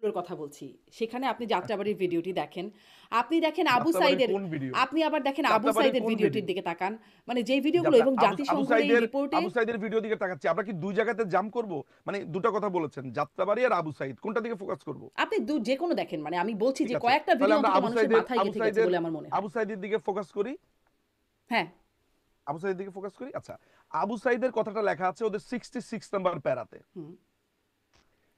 গুলোর কথা বলছি। সেখানে আপনি যাত্রাবাড়ির ভিডিওটি দেখেন। আপনি দেখেন আবু যাত্রাবাড়ির সাইদের কোন ভিডিও? আপনি আবার দেখেন আবু যাত্রাবাড়ির সাইদের কোন ভিডিওটির ভিডিও? দিকে তাকান। মানে যেই ভিডিওগুলো যাত্রা এবং আবু জাতিসংঘের এই সাইদের রিপোর্টে ভিডিও দিকে তাকাচ্ছি। আমরা কি দুই জায়গাতে জাম্প করব? মানে দুটা কথা বলেছেন, যাত্রাবাড়ি আর আবু সাইদ, কোনটা দিকে ফোকাস করব? আপনি যেকোনো দেখেন। মানে আমি বলছি ঠিক যে আছে, কয়েকটা তাহলে ভিডিও আমরা অন্তত মানুষের মাথায় আবু গেঁথে গেছে সাইদের বলে আমার মনে হয়। দিকে ফোকাস করি। হ্যাঁ, আবু সাইদের দিকে ফোকাস করি। আচ্ছা, আবু সাইদের কথাটা লেখা আছে ওদের 66 নাম্বার প্যারাতে। হুম,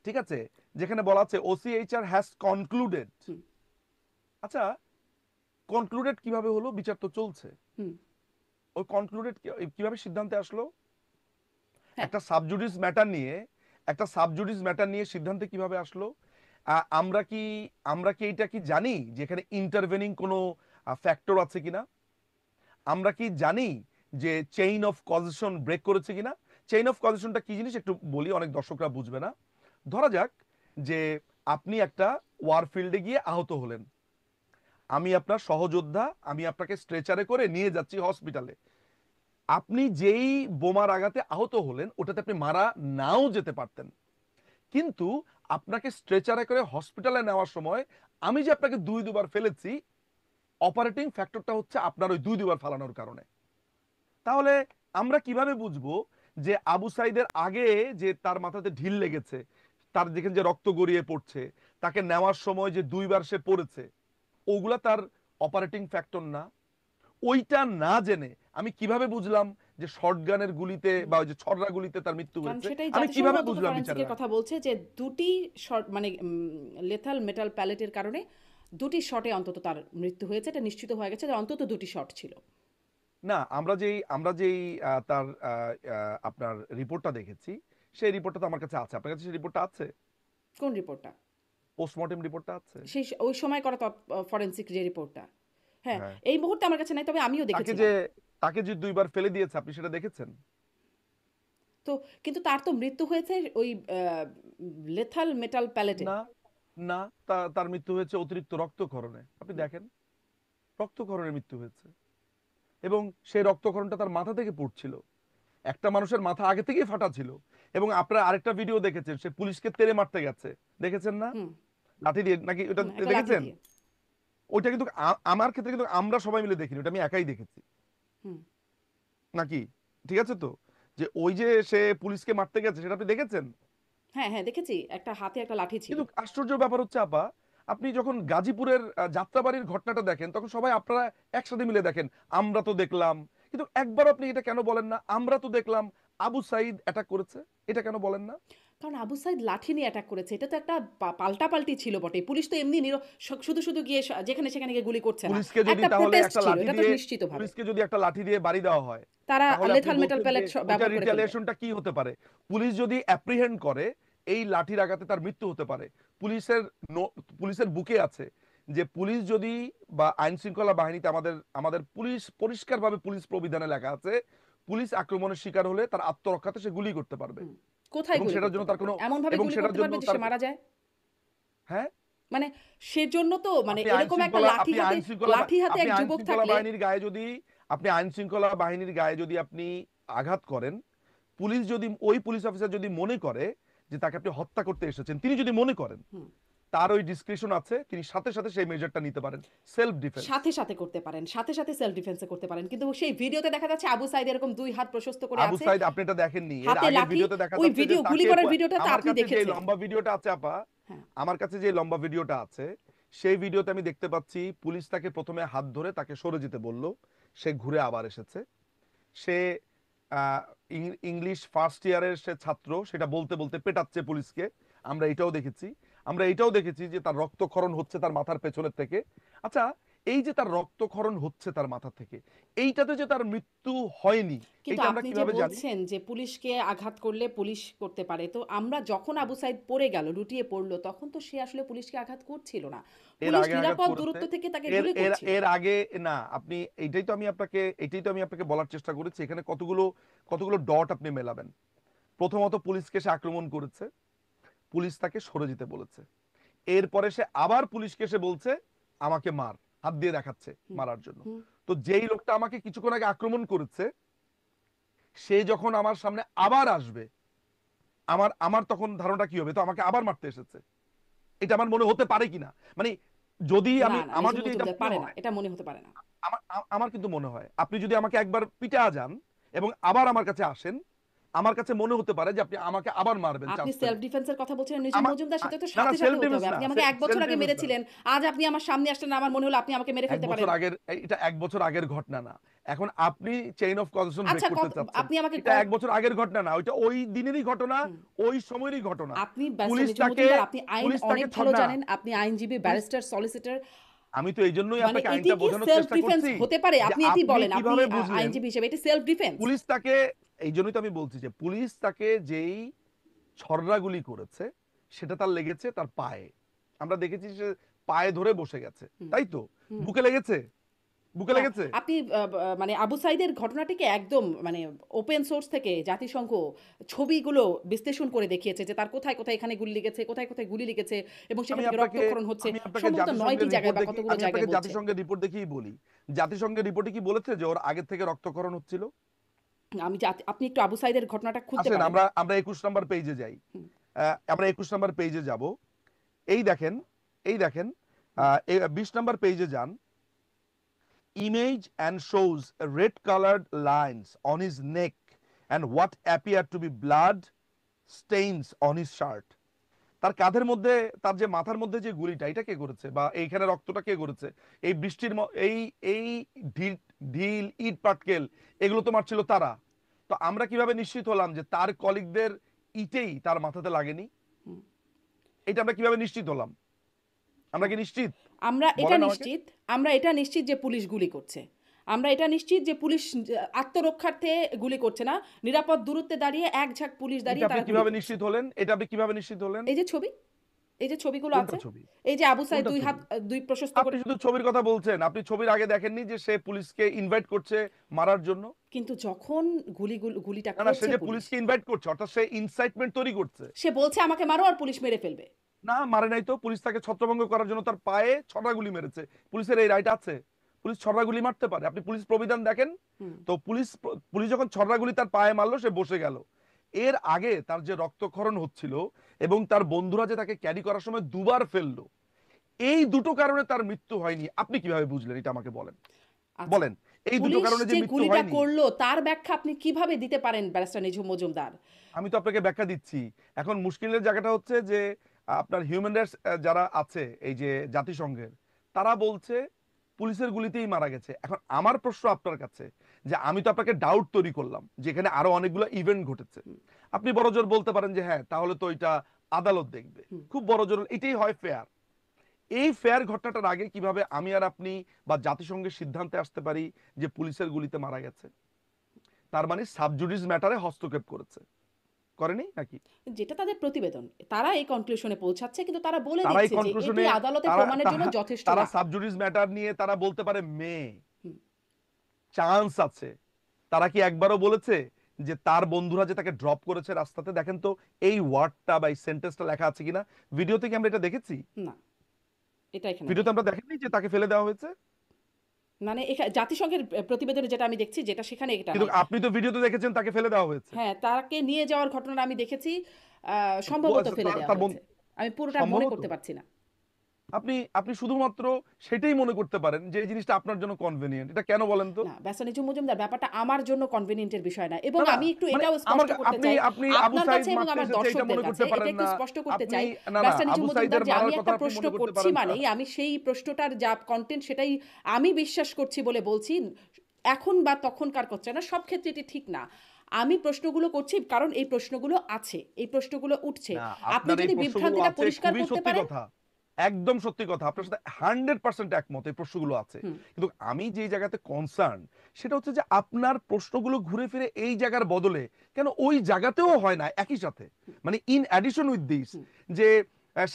ঠিক আছে, যেখানে বলা আছে ওসিএইচআর হ্যাজ কনক্লুডেড। হুম, আচ্ছা, কনক্লুডেড কিভাবে হলো? বিচার তো চলছে। হুম, ওই কনক্লুডেড কিভাবে সিদ্ধান্তে আসলো? হ্যাঁ, একটা সাবজুডিস ম্যাটার নিয়ে সিদ্ধান্তে কিভাবে আসলো? আমরা কি এটা কি জানি যে এখানে ইন্টারভেনিং কোনো ফ্যাক্টর আছে কিনা? আমরা কি জানি যে চেইন অফ কজেশন ব্রেক করেছে কিনা? চেইন অফ কজেশনটা কি জিনিস একটু বলি, অনেক দর্শকরা বুঝবে না। ধরা যাক যে আপনি একটা ওয়ারফিল্ডে গিয়ে আহত হলেন, আমি আপনার সহযোদ্ধা, আমি আপনাকে স্ট্রেচারে করে নিয়ে যাচ্ছি হসপিটালে। আপনি যেই বোমার আঘাতে আহত হলেন ওটাতে আপনি মারা নাও যেতে পারতেন, কিন্তু আপনাকে স্ট্রেচারে করে হসপিটালে নেওয়ার সময় আমি যে আপনাকে দুবার ফেলেছি, অপারেটিং ফ্যাক্টরটা হচ্ছে আপনার ওই দুবার ফালানোর কারণে। তাহলে আমরা কিভাবে বুঝবো যে আবু সাইদের আগে যে তার মাথাতে ঢিল লেগেছে, তার যেখানে যে রক্ত গড়িয়ে পড়ছে, তাকে নেওয়ার সময় যে দুইবার সে পড়েছে, ওগুলা তার অপারেটিং ফ্যাক্টর না? ওইটা না জেনে আমি কিভাবে বুঝলাম যে শর্টগানের গুলিতে হুম। বা ওই যে ছররা গুলিতে তার মৃত্যু কারণ হয়েছে? সেটাই আমি জাতিসংঘ কিভাবে অন্তত বুঝলাম ফরেনসিকের বিচারকরা? কথা বলছে যে ২ টি শট মানে লেথাল মেটাল প্যালেটের কারণে ২ টি শটে অন্তত তার মৃত্যু হয়েছে। এটা নিশ্চিত হয়ে গেছে যে অন্তত ২ টি শট ছিল। না, আমরা যেই তার আপনার রিপোর্টটা দেখেছি, সেই রিপোর্টটা তো আমার কাছে আছে। আপনার কাছে সেই রিপোর্টটা আছে? কোন রিপোর্টটা? পোস্টমর্টেম রিপোর্টটা আছে? ওই সময় করা ফরেনসিক যে রিপোর্টটা। হ্যাঁ, হ্যাঁ। এই মুহূর্তে আমার কাছে নাই, তবে আমিও তাকে যে দেখেছিলাম। দুইবার ফেলে দিয়েছে, আপনি সেটা দেখেছেন? তো কিন্তু তার তো মৃত্যু হয়েছে ওই লেথাল মেটাল প্যালেটে। না, না, তার মৃত্যু হয়েছে অতিরিক্ত রক্তক্ষরণে। আপনি দেখেন, রক্তক্ষরণে মৃত্যু হয়েছে, এবং সেই রক্তক্ষরণটা তার মাথা থেকে পড়ছিল। একটা মানুষের মাথা আগে থেকেই ফাটা ছিল। এবং আপনারা আরেকটা ভিডিও দেখেছেন, সে পুলিশকে তেড়ে মারতে গেছে, দেখেছেন না? হুম, লাঠি দিয়ে নাকি, ওটা হুম, একটা লাঠি দেখেছেন? দিয়ে। ওইটা কিন্তু আমার ক্ষেত্রে কিন্তু আমরা সবাই মিলে দেখিনি, ওটা আমি একাই দেখেছি। হুম। নাকি? ঠিক আছে তো, যে ওই যে সে পুলিশকে মারতে গেছে সেটা আপনি দেখেছেন? হ্যাঁ, হ্যাঁ, দেখেছি। একটা হাতে একটা লাঠি ছিল। কিন্তু আশ্চর্য ব্যাপার হচ্ছে আপা, আপনি যখন গাজীপুরের যাত্রাবাড়ির ঘটনাটা দেখেন তখন সবাই আপনারা একসাথে মিলে দেখেন আমরা তো দেখলাম, কিন্তু একবার আপনি এটা কেন বলেন না আমরা তো দেখলাম আবু সাইদ অ্যাটাক করেছে? এটা কেন বলেন না? কারণ আবু সাইদ লাঠি নিয়ে অ্যাটাক করেছে। এটা তো একটা পাল্টাপাল্টি ছিল বটে। পুলিশ তো এমনি শুধু, শুধু গিয়ে যেখানে সেখানে গিয়ে গুলি করছে না। পুলিশকে যদি একটা তাহলে প্রোটেস্ট একটা ছিল। লাঠি এটা তো দিয়ে নিশ্চিতভাবে। বাড়ি দেওয়া হয়, তারা তাহলে আপনি লেথাল মেটাল বলছেন যে প্যালেট ওইটা ব্যবহার করে ফেলবে। রিটালিয়েশনটা কি হতে পারে? পুলিশ যদি অ্যাপ্রিহেন্ড করে এই লাঠির আঘাতে তার মৃত্যু হতে পারে, পুলিশের পুলিশের বুকে আছে যে পুলিশ যদি, বা আইন শৃঙ্খলা বাহিনীতে আমাদের আমাদের পুলিশ পরিষ্কারভাবে পুলিশ প্রবিধানে লেখা আছে, পুলিশ আক্রমণের শিকার হলে তার আত্মরক্ষাতে সে গুলি করতে পারবে, হুম। কোথায় এবং গুলি সেটার করতে জন্য তার পারবে? কোনো, এমনভাবে গুলি করতে পারবে যে সে মারা যায়? হ্যাঁ, মানে সেজন্য তো মানে আপনি আইন এরকম একটা শৃঙ্খলা আপনি আইন শৃঙ্খলা লাঠি হাতে আপনি এক আইন যুবক শৃঙ্খলা থাকলে বাহিনীর গায়ে যদি আপনি আঘাত করেন, পুলিশ যদি, ওই পুলিশ অফিসার যদি মনে করে যে তাকে আপনি হত্যা করতে এসেছেন, তিনি যদি মনে করেন, হুম, তার ওই ডিসক্রিপশন আছে, তিনি সাথে সাথে সেই মেজারটা নিতে পারেন, সেলফ ডিফেন্স। সাথে, সাথে করতে পারেন। সাথে, সাথে সেলফ ডিফেন্স এ করতে পারেন। কিন্তু সেই ভিডিওতে দেখা যাচ্ছে আবু সাঈদ এরকম ২ হাত প্রশস্ত করে আবু আছে। সাইদ আপনি এটা দেখেননি, এর হাতে আগের লাঠি। ভিডিওতে দেখা ওই যাচ্ছে যে ভিডিও গুলি তাকে করার ভিডিওটা তো আমার আপনি কাছে যে দেখেছেন। লম্বা ভিডিওটা আছে আপা, হ্যাঁ। আমার কাছে যে লম্বা ভিডিওটা আছে, সেই ভিডিওতে আমি দেখতে পাচ্ছি পুলিশ তাকে প্রথমে হাত ধরে তাকে সরে যেতে বলল, সে ঘুরে আবার এসেছে। সে আহ, ইংলিশ ফার্স্ট ইয়ারের সে ছাত্র, সেটা বলতে বলতে পেটাচ্ছে পুলিশকে। আমরা এটাও দেখেছি, যে তার রক্তক্ষরণ হচ্ছে তার মাথার পেছনের থেকে। আচ্ছা, এই যে তার রক্তক্ষরণ হচ্ছে তার মাথা থেকে, এইটাতে যে তার মৃত্যু হয়নি, কিন্তু এইটা আমরা আপনি যে কিভাবে জানি? বলছেন যে পুলিশকে আঘাত করলে পুলিশ করতে পারে। তো আমরা যখন আবু সাঈদ পড়ে গেল, লুটিয়ে পড়ল, তখন তো সে আসলে পুলিশকে আঘাত করছিল না। এর পুলিশ আগে আঘাত নিরাপদ করেছে। দূরত্ব থেকে তাকে এর গুলি এর করছিল। এর আগে না, আপনি এইটাই তো আমি আপনাকে বলার চেষ্টা করেছি, এখানে কতগুলো কতগুলো ডট আপনি মেলাবেন। প্রথমত পুলিশকে সে আক্রমণ করেছে, পুলিশ তাকে সরে যেতে বলেছে, এরপরে সে আবার পুলিশকে এসে বলছে আমাকে মার, হাত দিয়ে দেখাচ্ছে হুম, মারার জন্য। হুম, তো যেই লোকটা আমাকে কিছুক্ষণ আগে আক্রমণ করেছে, সে যখন আমার সামনে আবার আসবে, আমার আমার তখন ধারণা কি হবে? তো আমাকে আবার মারতে এসেছে। এটা আমার মনে হতে পারে কিনা, মানে যদি না আমি না আমার নিজুম যদি এটা মজুমদার মনে পারে না, হয়, এটা মনে হতে পারে না। আমার কিন্তু মনে হয় আপনি যদি আমাকে একবার পিটা যান এবং আবার আমার কাছে আসেন, আমার কাছে মনে হতে পারে যে আপনি আমাকে আবার মারবেন আপনি চান্স সেলফ পেলে। ডিফেন্সের কথা বলছেন নিজুম আমার মজুমদার, সেটা তো না না সাথে সাথে সেলফ হতে ডিফেন্স হবে। না, আপনি আমাকে 1 বছর সেলফ আগে ডিফেন্স না। মেরেছিলেন, আজ আপনি আমার সামনে আসলেন, আমার মনে হলো আপনি আমাকে মেরে এক ফেলতে বছর পারেন। আগের এটা 1 বছর আগের ঘটনা না। এখন আপনি চেইন অফ কজেশন ব্রেক আচ্ছা করতে চাচ্ছেন। আপনি আমাকে এটা 1 বছর আগের ঘটনা না, ওইটা ওই দিনেরই ঘটনা, হুম। ওই সময়েরই ঘটনা। আপনি ব্যারিস্টার পুলিশ নিজুম তাকে মজুমদার, আপনি আইন পুলিশ তাকে অনেক ভালো না, জানেন, আপনি আইনজীবী, পুলিশ, ব্যারিস্টার, সলিসিটর। আমি তো এইজন্যই মানে আপনাকে এটি আইনটা কি বোঝানোর সেলফ চেষ্টা ডিফেন্স করছি হতে পারে? যে আপনি এটি আপনি বলেন, আপনি কিভাবে বুঝলেন। আইনজীবী হিসেবে এটি সেলফ ডিফেন্স। পুলিশ তাকে, এইজন্যই তো আমি বলছি যে পুলিশ তাকে যেই ছররাগুলি করেছে সেটা তার লেগেছে তার পায়ে। আমরা দেখেছি সে পায়ে ধরে বসে গেছে, হুম, তাই তো? হুম। বুকে লেগেছে, বুকে না, লেগেছে। আপনি মানে আবু সাইদের ঘটনাটিকে একদম মানে ওপেন সোর্স থেকে জাতিসংঘ ছবিগুলো বিশ্লেষণ করে দেখিয়েছে যে তার কোথায় কোথায় এখানে গুলি লেগেছে, কোথায় কোথায় গুলি লেগেছে, এবং সেখান আমি থেকে আপনাকে রক্তক্ষরণ হচ্ছে আমি আপনাকে সম্ভবত জাতিসংঘের 9টি রিপোর্ট জায়গায় বা দেখি, কতগুলো আমি জায়গায় আপনাকে বলছে। জাতিসংঘের রিপোর্ট দেখেই বলি। জাতিসংঘের রিপোর্টে কি বলেছে যে ওর আগের থেকে রক্তক্ষরণ হচ্ছিল? আপনি একটু আবু সাইদের ঘটনাটা খুলতে আসেন পারেন। আমরা আমরা 21 নম্বর পেজে যাই। হুম, আমরা 21 নম্বর পেজে যাব। এই দেখেন, এই দেখেন, হুম। 20 নম্বর পেজে যান। Image and shows red colored lines on his neck and what appear to be blood stains on his shirt. তার কাঁধের মধ্যে, তার যে মাথার মধ্যে যে গুলিটা, এটা কে করেছে, বা এইখানে রক্তটা কে করেছে? এই বৃষ্টির এই এই ঢিল ঢিল ইট পাটকেল এগুলো তো মারছিল তারা। তো আমরা কিভাবে নিশ্চিত হলাম যে তার কলিগদের ইটেই তার মাথাতে লাগেনি? হুম। এটা আমরা কিভাবে নিশ্চিত হলাম? আমরা কি নিশ্চিত? আমরা এটা বলেন আমাকে। নিশ্চিত, আমরা এটা নিশ্চিত যে পুলিশ গুলি করছে। আমরা এটা নিশ্চিত যে পুলিশ আত্মরক্ষার্থে গুলি করছে না। নিরাপদ দূরত্বে দাঁড়িয়ে এক ঝাঁক পুলিশ এটা দাঁড়িয়ে আপনি তারা গুলি কিভাবে করছে। নিশ্চিত হলেন? এটা আপনি কিভাবে নিশ্চিত হলেন? এই যে ছবি, এই যে ছবিগুলো কোনটা আছে, ছবি? এই যে আবু সাইদ কোনটা ২ হাত ছবি? ২ প্রশস্ত আপনি করে। শুধু ছবির কথা বলছেন, আপনি ছবির আগে দেখেননি যে সে পুলিশকে ইনভাইট করছে মারার জন্য? কিন্তু যখন গুলিটা না না, সে করছে যে পুলিশ, পুলিশকে ইনভাইট করছে, অর্থাৎ সে ইনসাইটমেন্ট তৈরি করছে। সে বলছে আমাকে মারো আর পুলিশ মেরে ফেলবে। না, মারে নাই তো। পুলিশ তাকে ছত্রভঙ্গ করার জন্য তার পায়ে ছড়া গুলি মেরেছে। পুলিশের এই রাইট আছে, পুলিশ ছড়া গুলি মারতে পারে। আপনি পুলিশ প্রবিধান দেখেন হুম। তো, পুলিশ পুলিশ যখন ছড়া গুলি তার পায়ে মারলো সে বসে গেল। এর আগে তার যে রক্তক্ষরণ হচ্ছিল এবং তার বন্ধুরা যে তাকে ক্যারি করার সময় দুবার ফেললো, এই দুটো কারণে তার মৃত্যু হয়নি। আপনি কিভাবে বুঝলেন এটা আমাকে বলেন, আচ্ছা, বলেন। এই দুটো পুলিশ কারণে যে যে মৃত্যু গুলিটা হয়নি, করলো তার ব্যাখ্যা আপনি কিভাবে দিতে পারেন ব্যারিস্টার নিঝুম মজুমদার? আমি তো আপনাকে ব্যাখ্যা দিচ্ছি। এখন মুশকিলের জায়গাটা হচ্ছে যে আপনার হিউম্যান রাইটস যারা আছে এই যে জাতিসংঘের, তারা বলছে পুলিশের গুলিতেই মারা গেছে। এখন আমার প্রশ্ন আপনার কাছে যে আমি তো আপনাকে ডাউট তৈরি করলাম যে এখানে আরো অনেকগুলো ইভেন্ট ঘটেছে। আপনি বড়জোর বলতে পারেন যে হ্যাঁ তাহলে তো এটা আদালত দেখবে, হুম। খুব বড়জোর, এটাই হয় ফেয়ার। এই ফেয়ার ঘটনাটার আগে কিভাবে আমি আর আপনি বা জাতিসংঘের সিদ্ধান্তে আসতে পারি যে পুলিশের গুলিতে মারা গেছে? তার মানে সাবজুডিস ম্যাটারে হস্তক্ষেপ করেছে, করেনি নাকি? যেটা তাদের প্রতিবেদন, তারা এই কনক্লুশনে পৌঁছাচ্ছে, কিন্তু তারা বলে তারা এই দিচ্ছে যে এটি কনক্লুশনে, আদালতে তারা প্রমাণের জন্য তারা যথেষ্ট তারা না। সাবজুডিস ম্যাটার নিয়ে তারা বলতে পারে মে হুম। চান্স আছে। তারা কি একবারও বলেছে যে তার বন্ধুরা যে তাকে ড্রপ করেছে রাস্তাতে? দেখেন তো এই ওয়ার্ডটা বা এই সেন্টেন্সটা লেখা আছে কিনা ভিডিওতে, কি আমরা এটা দেখেছি? না, এটা এখানে নেই। ভিডিওতে আমরা দেখেনি যে তাকে ফেলে দেওয়া হয়েছে? মানে জাতিসংঘের প্রতিবেদনে যেটা আমি দেখছি, যেটা সেখানে এটা কিন্তু নাই। আপনি তো ভিডিওতে দেখেছেন তাকে ফেলে দেওয়া হয়েছে। হ্যাঁ, তাকে নিয়ে যাওয়ার ঘটনা আমি দেখেছি, সম্ভবত ফেলে দেওয়া তার হয়েছে। আমি পুরোটা মনে সম্ভবত করতে পারছি না। আপনি আপনি শুধুমাত্র সেটাই মনে করতে পারেন যে এই জিনিসটা আপনার জন্য কনভেনিয়েন্ট। এটা কেন বলেন তো? না, ব্যারিস্টার নিঝুম মজুমদার, ব্যাপারটা আমার জন্য কনভেনিয়েন্টের বিষয় না। এবং না না, আমি একটু মানে এটাও আমার স্পষ্ট করতে আপনি চাই আপনি আবু আপনার সাইদ কাছে এবং মারতে আমার এসেছে এটা দর্শকদের মনে কাছে, করতে এটা পারেন একটু না স্পষ্ট করতে আপনি। চাই। না না, ব্যারিস্টার নিঝুম আবু মজুমদার, সাইদের যে আমি মারার কথা একটা আপনি প্রশ্ন মনে করতে করছি পারেন না। মানেই আমি সেই প্রশ্নটার যা কন্টেন্ট সেটাই আমি বিশ্বাস করছি বলে বলছি। এখন বা তখনকার করছে না, সব ক্ষেত্রে এটি ঠিক না। আমি প্রশ্নগুলো করছি কারণ এই প্রশ্নগুলো আছে, এই প্রশ্নগুলো উঠছে। না, আপনি আপনার এই যদি প্রশ্নগুলো বিভ্রান্তিটা আছে, পরিষ্কার খুবই করতে সত্যি পারেন। কথা, একদম সত্যি কথা, আপনার সাথে 100% একমত। এই প্রশ্নগুলো আছে, হুম। কিন্তু আমি যে জায়গাতে কনসার্ন সেটা হচ্ছে যে আপনার প্রশ্নগুলো ঘুরে ফিরে এই জায়গার বদলে কেন ওই জায়গাতেও হয় না একই সাথে, মানে ইন অ্যাডিশন উইথ দিস, যে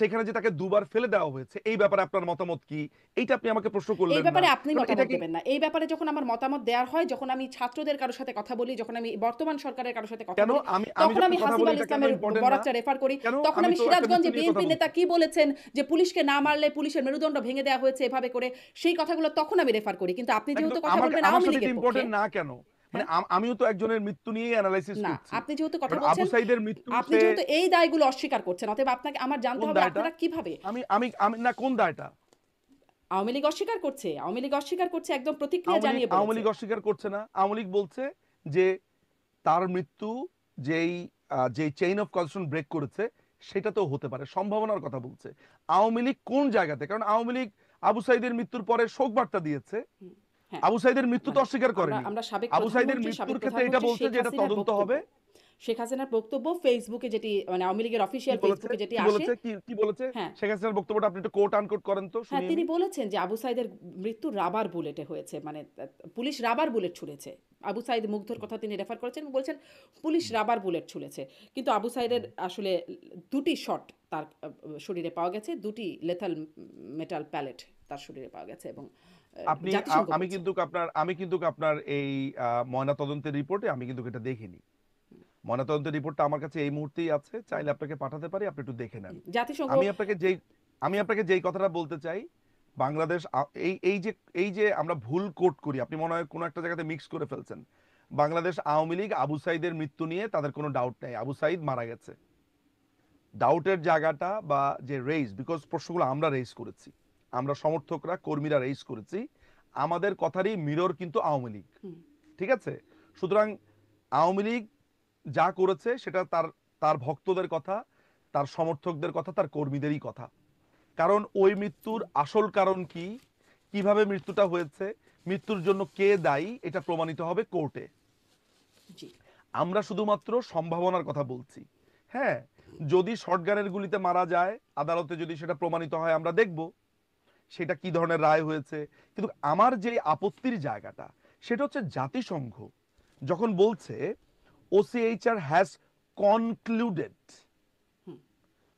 সেখানে যে তাকে দুবার ফেলে দেওয়া হয়েছে, এই ব্যাপারে আপনার মতামত কি? এইটা আপনি আমাকে প্রশ্ন এই করলেন না। ব্যাপারে আপনি কারণ এটা মতামত কি, দেবেন না। এই ব্যাপারে যখন আমার মতামত দেওয়ার হয়, যখন আমি ছাত্রদের কারোর সাথে কথা বলি, যখন আমি বর্তমান সরকারের কারোর সাথে কথা কেন বলি, আমি তখন যখন আমি কথা হাসিব বলি আল এটা কেন ইসলামের ইম্পর্টেন্ট না? বরাতটা রেফার করি। কেন? তখন আমি আমি তো একটা সিরাজগঞ্জে মৃত্যু নিয়ে কথা বিএনপি নেতা বলছি। কি বলেছেন যে পুলিশকে না মারলে পুলিশের মেরুদণ্ড ভেঙে দেওয়া হয়েছে এভাবে করে, সেই কথাগুলো তখন আমি রেফার করি। কিন্তু আপনি না, কিন্তু যেহেতু কথা আমার বলবেন আমার আওয়ামী সাথে এটা লীগের পক্ষে। ইম্পর্টেন্ট না কেন? মানে হ্যাঁ আমিও তো একজনের মৃত্যু নিয়েই অ্যানালাইসিস না করছি। আপনি যেহেতু কথা কারণ আবু বলছেন, সাইদের মৃত্যু আপনি সে যেহেতু এই দায়গুলো অস্বীকার করছেন, অতএব আপনাকে আমার জানতে কোন হবে দায়টা? আপনারা কিভাবে। আমি আমি আমি না কোন দায়টা? আওয়ামী লীগ অস্বীকার করছে, আওয়ামী লীগ অস্বীকার করছে, একদম প্রতিক্রিয়া জানিয়ে আওয়ামী বলেছে। লীগ অস্বীকার করছে না। আওয়ামী লীগ বলছে যে তার মৃত্যু যেই যেই চেইন অফ কজেশন ব্রেক করেছে সেটা তো হতে পারে, সম্ভাবনার কথা বলছে। আওয়ামী লীগ কোন জায়গাতে? কারণ আওয়ামী লীগ আবু সাইদের মৃত্যুর পরে শোক বার্তা দিয়েছে। হুম, হ্যাঁ, আবু সাইদের মৃত্যু তো মানে অস্বীকার আমরা করেনি। আমরা আবু সাইদের মৃত্যুর ক্ষেত্রে এটা বলছে শেখ যে এটা হাসিনার তদন্ত বক্তব্য, হবে। শেখ হাসিনার বক্তব্য ফেসবুকে যেটি মানে আওয়ামী লীগের কি অফিসিয়াল বলেছে? ফেসবুকে যেটি কি আসে। বলেছে? কি বলেছে? হ্যাঁ, শেখ হাসিনার বক্তব্যটা আপনি একটু কোট আনকোট করেন তো হ্যাঁ, শুনি তিনি আমি। বলেছেন যে আবু সাইদের মৃত্যু রাবার বুলেটে হয়েছে, মানে পুলিশ রাবার বুলেট ছুঁড়েছে। আবু সাইদ মুগ্ধর কথা তিনি রেফার করেছেন, বলছেন পুলিশ রাবার বুলেট ছুঁড়েছে। কিন্তু আবু সাইদের আসলে দুটি শট তার শরীরে পাওয়া গেছে, দুটি লেথাল মেটাল প্যালেট তার শরীরে পাওয়া গেছে, এবং আপনি জাতিসংঘ আমি বলছে। কিন্তু আপনার এই ময়নাতদন্তের রিপোর্টে আমি কিন্তু এটা দেখিনি। ময়নাতদন্তের রিপোর্টটা আমার কাছে এই মুহূর্তেই আছে, চাইলে আপনাকে পাঠাতে পারি, আপনি একটু দেখে নেন। জাতিসংঘ আমি আপনাকে যেই আমি আপনাকে যেই কথাটা বলতে চাই, বাংলাদেশ এই যে আমরা ভুল কোট করি, আপনি মনে হয় কোনো একটা জায়গাতে মিক্স করে ফেলছেন। বাংলাদেশ আওয়ামী লীগ আবু সাইদের মৃত্যু নিয়ে তাদের কোনো ডাউট নেই, আবু সাইদ মারা গেছে। ডাউটের জায়গাটা বা যে রেইজ, বিকজ প্রশ্নগুলো আমরা রেইজ করেছি, আমরা সমর্থকরা কর্মীরা রেইজ করেছি, আমাদের কথারই মিরর কিন্তু আওয়ামী লীগ। হুম, ঠিক আছে? সুতরাং আওয়ামী লীগ যা করেছে সেটা তার তার ভক্তদের কথা, তার সমর্থকদের কথা, তার কর্মীদেরই কথা। কারণ ওই মৃত্যুর আসল কারণ কি, কিভাবে মৃত্যুটা হয়েছে, মৃত্যুর জন্য কে দায়ী, এটা প্রমাণিত হবে কোর্টে। জি, আমরা শুধুমাত্র সম্ভাবনার কথা বলছি। হ্যাঁ, যদি শটগানের গুলিতে মারা যায়, আদালতে যদি সেটা প্রমাণিত হয় আমরা দেখব সেটা কি ধরনের রায় হয়েছে। কিন্তু আমার যে আপত্তির জায়গাটা সেটা হচ্ছে জাতিসংঘ যখন বলছে ওসিএইচআর হ্যাজ কনক্লুডেড, হুম।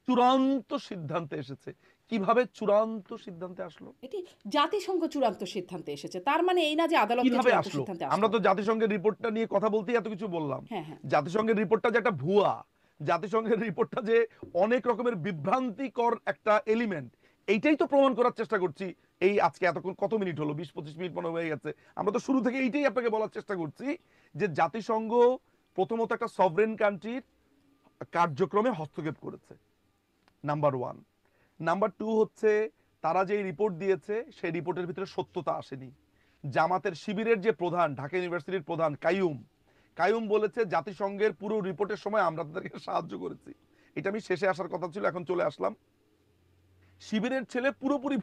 চূড়ান্ত সিদ্ধান্তে এসেছে। কিভাবে চূড়ান্ত সিদ্ধান্তে আসলো? এটি জাতিসংঘ চূড়ান্ত সিদ্ধান্তে এসেছে, তার মানে এই না যে আদালতকে কিভাবে চূড়ান্ত আসলো? সিদ্ধান্তে আমরা আসলো। তো জাতিসংঘের রিপোর্টটা নিয়ে কথা বলতেই এত কিছু বললাম। হ্যাঁ, হ্যাঁ, জাতিসংঘের রিপোর্টটা যে একটা ভুয়া, জাতিসংঘের রিপোর্টটা যে অনেক রকমের বিভ্রান্তিকর একটা এলিমেন্ট, এইটাই তো প্রমাণ করার চেষ্টা করছি। এই আজকে এতক্ষণ কত মিনিট হলো, 20-25 মিনিট মনে হয়ে গেছে, আমরা তো শুরু থেকে এইটাই আপনাকে বলার চেষ্টা করছি যে জাতিসংঘ প্রথমত একটা সভরেন কান্ট্রির কার্যক্রমে হস্তক্ষেপ করেছে, নাম্বার ওয়ান। নাম্বার টু হচ্ছে তারা যে রিপোর্ট দিয়েছে সেই রিপোর্টের ভিতরে সত্যতা আসেনি। জামাতের শিবিরের যে প্রধান, ঢাকা ইউনিভার্সিটির প্রধান কাইয়ুম, কাইয়ুম বলেছে জাতিসংঘের পুরো রিপোর্টের সময় আমরা তাদেরকে সাহায্য করেছি। এটা আমি শেষে আসার কথা ছিল, এখন চলে আসলাম। শিবিরের ছেলে পুরোপুরি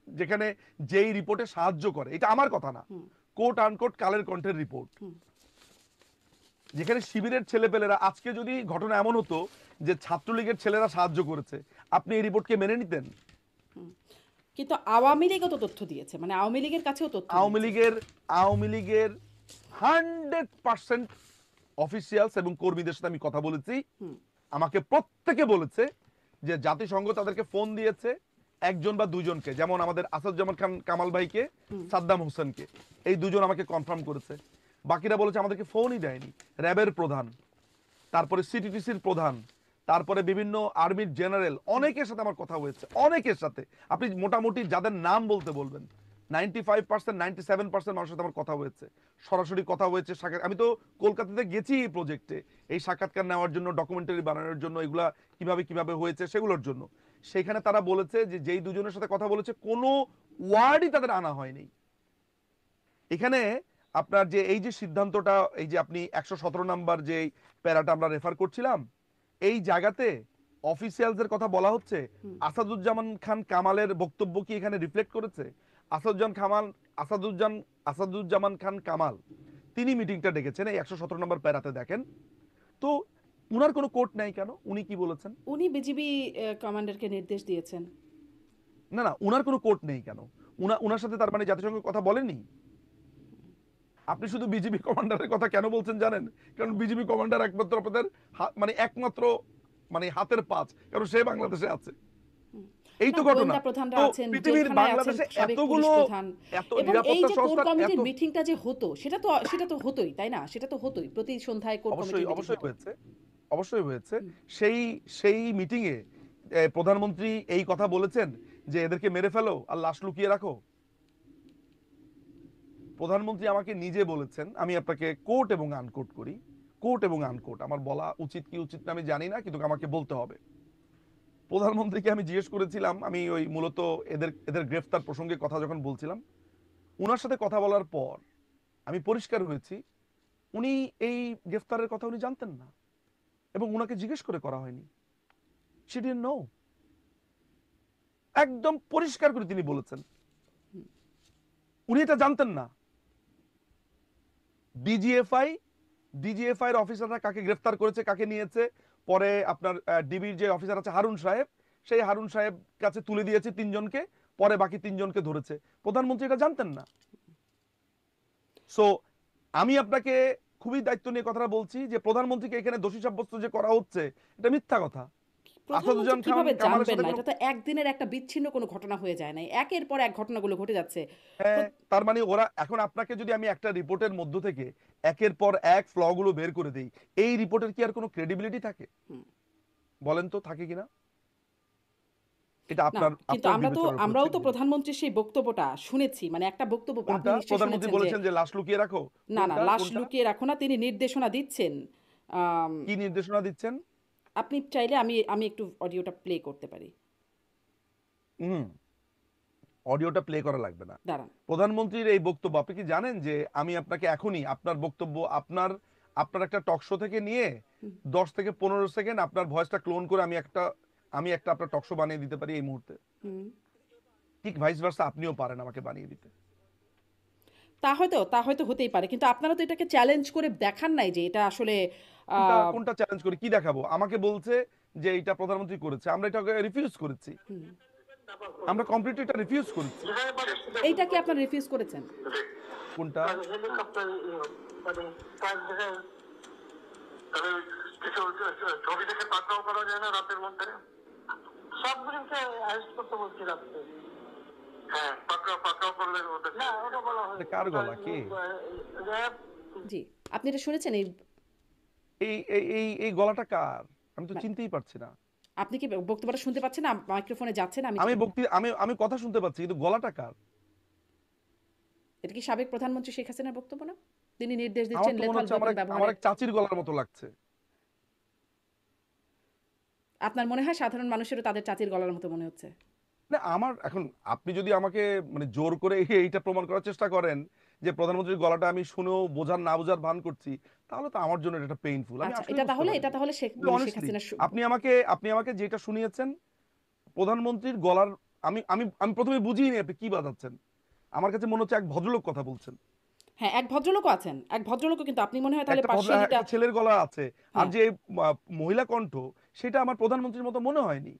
যেখানে যেই রিপোর্টে সাহায্য করে, এটা আমার কথা না, হুম, কোট আনকোট কালের কণ্ঠের রিপোর্ট, হুম, যেখানে শিবিরের ছেলেপেলেরা, আজকে যদি ঘটনা এমন হতো যে ছাত্রলীগের ছেলেরা সাহায্য করেছে, আপনি এই রিপোর্টকে মেনে নিতেন? হুম। কিন্তু আওয়ামী লীগও তো তথ্য দিয়েছে, মানে আওয়ামী লীগের কাছেও তথ্য আওয়ামী দিয়েছে। লীগের আওয়ামী লীগের 100% অফিসিয়ালস এবং কর্মীদের সাথে আমি কথা বলেছি, হুম, আমাকে প্রত্যেকে বলেছে যে জাতিসংঘ তাদেরকে ফোন দিয়েছে একজন বা দুজনকে, যেমন আমাদের আসাদুজ্জামান খান কামাল ভাইকে, হুম, সাদ্দাম হোসেনকে, এই দুজন আমাকে কনফার্ম করেছে। বাকিরা বলেছে আমাদেরকে ফোনই দেয়নি। র্যাবের প্রধান, তারপরে সিটিটিসির প্রধান, তারপরে বিভিন্ন আর্মির জেনারেল, অনেকের সাথে আমার কথা হয়েছে, অনেকের সাথে। আপনি মোটামুটি যাদের নাম বলতে বলবেন 95% 97% মানুষের সাথে আমার কথা হয়েছে, সরাসরি কথা হয়েছে। আমি তো কলকাতাতে গেছি এই প্রজেক্টে, এই সাক্ষাৎকার নেওয়ার জন্য, ডকুমেন্টারি বানানোর জন্য, এগুলা কিভাবে কিভাবে হয়েছে সেগুলোর জন্য। সেখানে তারা বলেছে যে যেই দুজনের সাথে কথা বলেছে কোনো ওয়ার্ডই তাদের আনা হয়নি। এখানে আপনার যে এই যে সিদ্ধান্তটা, এই যে আপনি 117 নাম্বার যে প্যারাটা আমরা রেফার করছিলাম, এই জায়গাতে অফিসিয়ালদের কথা বলা হচ্ছে। হুম। আসাদুজ্জামান খান কামালের বক্তব্য কি এখানে রিফ্লেক্ট করেছে? আসাদুজ্জামান খান কামাল তিনি মিটিংটা ডেকেছেন, এই 117 নম্বর প্যারাতে দেখেন তো। উনার কোনো কোর্ট নাই কেন? উনি কি বলেছেন? উনি বিজিবি কমান্ডারকে নির্দেশ দিয়েছেন। না না, উনার কোনো কোর্ট নেই কেন? উনার সাথে তার মানে জাতিসংঘের কথা বলেননি? আপনি শুধু বিজিবি কমান্ডারের কথা কেন বলছেন জানেন? কারণ বিজিবি কমান্ডার একমাত্র আপনাদের একমাত্র মানে হাতের পাঁচ, কারণ সে বাংলাদেশে আছে। হুম। এই না, তো ঘটনা। গোয়েন্দা প্রধানরা তো আছেন, পৃথিবীর জেলখানায় আছেন বাংলাদেশে সাবেক পুলিশ এতগুলো, প্রধান। এত এবং এই নিরাপত্তা যে কোর সংস্থার এত, কমিটির মিটিংটা যে হতো, সেটা তো হতোই, তাই না? সেটা তো হতোই। প্রতি সন্ধ্যায় কোর অবশ্যই কমিটির মিটিং অবশ্যই হতো। হয়েছে, অবশ্যই হয়েছে। হুম, সেই সেই মিটিং এ প্রধানমন্ত্রী এই কথা বলেছেন যে এদেরকে মেরে ফেলো আর লাশ লুকিয়ে রাখো। প্রধানমন্ত্রী আমাকে নিজে বলেছেন, আমি আপনাকে কোট এবং আনকোট করি, কোট এবং আনকোট, আমার বলা উচিত কি উচিত না আমি জানি না, কিন্তু আমাকে বলতে হবে। প্রধানমন্ত্রীকে আমি জিজ্ঞেস করেছিলাম, আমি ওই মূলত এদের এদের গ্রেফতার প্রসঙ্গে কথা যখন বলছিলাম, উনার সাথে কথা বলার পর আমি পরিষ্কার হয়েছি উনি এই গ্রেফতারের কথা উনি জানতেন না, এবং উনাকে জিজ্ঞেস করে করা হয়নি। She didn't know. একদম পরিষ্কার করে তিনি বলেছেন উনি এটা জানতেন না। ডিজিএফআই ডিজিএফআই এর অফিসাররা কাকে গ্রেফতার করেছে, কাকে নিয়েছে, পরে আপনার ডিবির যে অফিসার আছে হারুন সাহেব, সেই হারুন সাহেব কাছে তুলে দিয়েছে তিনজনকে, পরে বাকি তিনজনকে ধরেছে। প্রধানমন্ত্রী এটা জানতেন না। সো আমি আপনাকে খুবই দায়িত্ব নিয়ে কথাটা বলছি যে প্রধানমন্ত্রীকে এখানে দোষী সাব্যস্ত যে করা হচ্ছে এটা মিথ্যা কথা। প্রধানমন্ত্রী আসাদুজ্জামান খান কিভাবে কামালের জানবেন সাথে না? কোনো, এটা তো একদিনের একটা বিচ্ছিন্ন কোনো ঘটনা হয়ে যায় নাই, একের পর এক ঘটনাগুলো ঘটে যাচ্ছে। হ্যাঁ, প্র- তার মানে ওরা এখন আপনাকে যদি আমি একটা রিপোর্টের মধ্য থেকে একের পর এক ফ্লগুলো বের করে দেই, এই রিপোর্টের কি আর কোনো ক্রেডিবিলিটি থাকে? হুম। বলেন তো থাকে কিনা? এটা না, আপনার কিন্তু আপনার আমরাও বিবেচনার উপর তো ছেড়ে দিলাম। প্রধানমন্ত্রীর সেই বক্তব্যটা শুনেছি, মানে একটা বক্তব্য আপনি কোনটা? নিশ্চয়ই প্রধানমন্ত্রী শুনেছেন যে বলেছেন যে লাশ লুকিয়ে রাখো? না না, কোনটা লাশ কোনটা লুকিয়ে রাখো না, তিনি নির্দেশনা দিচ্ছেন। আম, কি নির্দেশনা দিচ্ছেন? আপনি চাইলে আমি আমি একটু অডিওটা প্লে করতে পারি। হুম, অডিওটা প্লে করা লাগবে না। দাঁড়ান। প্রধানমন্ত্রীর এই বক্তব্য আপনি কি জানেন যে আমি আপনাকে এখনই আপনার বক্তব্য আপনার আপনার একটা টক শো থেকে নিয়ে হুম, 10 থেকে 15 সেকেন্ড আপনার ভয়েসটা ক্লোন করে আমি একটা আপনার টক শো বানিয়ে দিতে পারি এই মুহূর্তে। হুম। ঠিক ভাইস ভার্সা আপনিও পারেন আমাকে বানিয়ে দিতে। তা হয়তো হতেই পারে, কিন্তু আপনারা তো এটাকে চ্যালেঞ্জ করে দেখান নাই যে এটা আসলে কোনটা আহ, কোনটা চ্যালেঞ্জ করে কি দেখাবো? আমাকে বলছে যে এটা প্রধানমন্ত্রী করেছে, আমরা এটাকে রিফিউজ করেছি, হুম। আমরা কমপ্লিটলি এটা রিফিউজ করেছি। এইটা কি আপনারা রিফিউজ করেছেন? কোনটা? হেলিকপ্টার মানে পাঁচ জায়গায় তবে কিছু ছবি দেখে পাকড়াও করা যায় না রাতের মধ্যে? সবগুলিকে অ্যারেস্ট করতে বলছি রাত্রে। হ্যাঁ, পাকড়াও পাকড়াও করলে ওদের না, ওটা বলা হয় এটা কার গলা? কে? র্যাব। জি, আপনি এটা শুনেছেন? এই এই এই এই এই গলাটা কার? আমি তো মা- চিনতেই পারছি না। আপনি কি বক্তব্যটা শুনতে পাচ্ছেন না? মাইক্রোফোনে যাচ্ছে না? আমি কথা শুনতে পাচ্ছি, কিন্তু গলাটা কার? এটা কি সাবেক প্রধানমন্ত্রী শেখ হাসিনার বক্তব্য না? তিনি নির্দেশ আমার দিচ্ছেন তো মনে লেথাল হচ্ছে আমার ওয়েপন এক আমার ব্যবহারে। এক চাচির গলার মতো লাগছে। আপনার মনে হয় সাধারণ মানুষেরও তাদের চাচির গলার মতো মনে হচ্ছে? না আমার এখন আপনি যদি আমাকে মানে জোর করে এইটা প্রমাণ করার চেষ্টা করেন যে প্রধানমন্ত্রীর গলাটা আমি শুনেও বোঝার না বোঝার ভান করছি, তাহলে তো আমার জন্য এটা পেইনফুল। আমি আচ্ছা, আসলে এটা বুঝতে তাহলে পারিনি। শেখ কিন্তু শেখ অনেস্টলি হাসিনা আপনি আমাকে যেটা শুনিয়েছেন প্রধানমন্ত্রীর গলার, আমি আমি আমি প্রথমে বুঝিনি আপনি কি বাজাচ্ছেন। আমার কাছে মনে হচ্ছে এক ভদ্রলোক কথা বলছেন। হ্যাঁ, এক ভদ্রলোকও আছেন, এক ভদ্রলোকও, কিন্তু আপনি মনে হয় তাহলে পার্সিয়ালিটা। একটা ছেলের গলা আছে, আর হ্যাঁ, যে মহিলা কণ্ঠ সেটা আমার প্রধানমন্ত্রীর মতো মনে হয়নি।